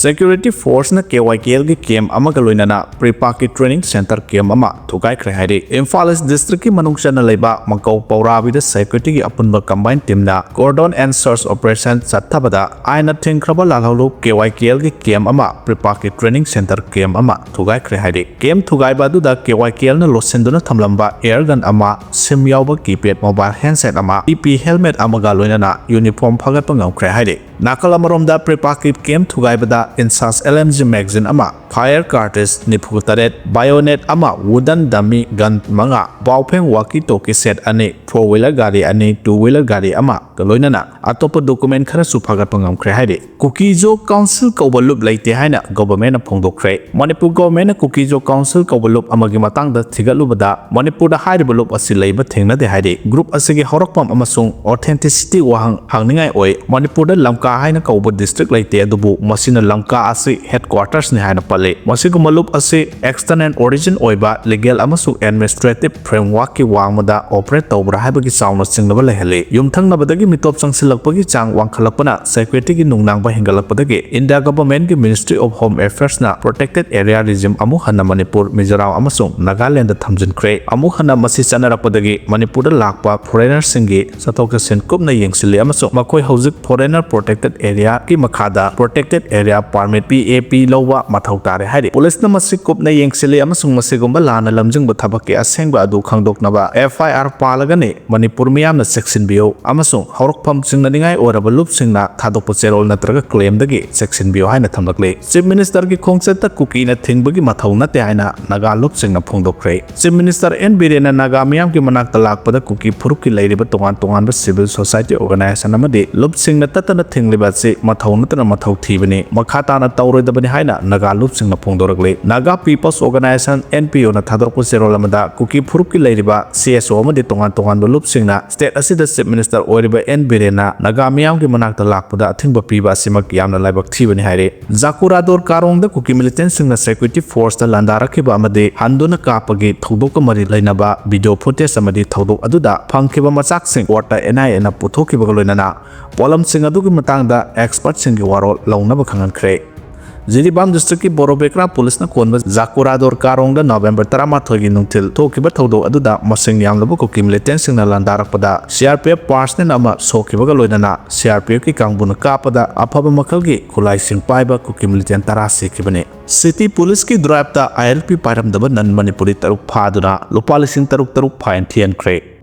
Security Force na KYKL ki camp ama ka loinana Prepak ki training center camp ama thugaikhre haidi Imphal East district ki manungsa na leiba mangkau paurabi da security ki apunba combined team na cordon and search operation chathabada aina thingkraba lalholu KYKL ki camp ama Prepak ki training center camp ama thugaikhre haidi camp thugaiba du da KYKL na losenduna thamlamba airgun ama sim yawba keypad mobile handset ama PP helmet ama ga loinana uniform phagat ngamkhre haidi nakal amaromda Prepak ki camp thugaibada Insas LMG magazine ama fire cartridge nifu taret bayonet ama wooden dummy gun manga bawpheng walkie talkie set ani 4-wheeler gari ani 2-wheeler gari ama kaloinana atopa document khara su phagat pangam khre haide Kuki jo council kawbalup leite haina government na phongdokkhre Manipur government na Kuki jo council kawbalup amagi matang da thigalubada Manipur da haibalup asi leiba thengna de haide group asigi horokpam amasung authenticity wahang hangningai oi Manipur da lamka haina kawba district leite adubu masina lamka asi headquarters ni haina pale masigu malup asi external and origin oiba legal amasu administrative framework ki wangmada operate tawbra haibagi sauna singnaba lehele yumthangnabadagi mitop changsilakpagi chang wangkhalakpana security ki nungnang ba hingalakpadagi India government ki Ministry of Home Affairs na protected area regime amu hana Manipur Mizoram amasung Nagaland da thamjinkhre amu hana masi chanarakpadagi Manipur da lakpa foreigner singi satok sen kupna yengsili amasung makoi hauzik foreigner protected area ki makhada protected area permit PAP lowa mathau tare haidi police na masi kupna yengsili amasung masigumba lana lamjingba thabaki asengba adu khangdoknaba FIR palagane Manipur miyam na section bio amasung horokpham singna ningai oraba lup singna thadokpa cherol natraga claim dagi section bio haina thamlakle chief minister ki khongchata Kuki na thingbagi mathau nate haina naga lup singna phongdokre chief minister N Birena naga miyam ki manak talakpada Kuki phuruk ki leiriba tongan tongan ba civil society organization amadi lup singna tatana thingliba se mathau natana mathau thibani makhata na tawroidabani haina naga lup singna phongdorakle naga people's organization NPO na thadorpu serol amada Kuki phuruk ki leiriba CSO amadi tongan tongan ba lup singna state asida chief minister oiriba N Birena naga miyam ki manak talakpada athingba piba simak yamna laibak thibani haire Zakurador karong da Kuki militant singna security force da landarakhiba amadi handuna kapagi thodok mari lainaba video footage amadi thodok aduda phangkhiba machak sing water NIA na puthokiba loinana polam sing adu ki matang da expert sing ki warol launaba khangankhre Jiribam district ki Borobekra police na konba Zakurador karong da November 13 gi nungthil thokiba thodo aduda masing yamlabu Kuki militant sing na landarakpada CRPF personnel ama sokiba ga loinana CRPF ki kangbuna kapada aphaba makhal gi khulai sing paiba Kuki militant tara sekibane City police ki drive ta ILP pairam daba nan Manipuri taruk phaduna lupa lising taruk fine thian khre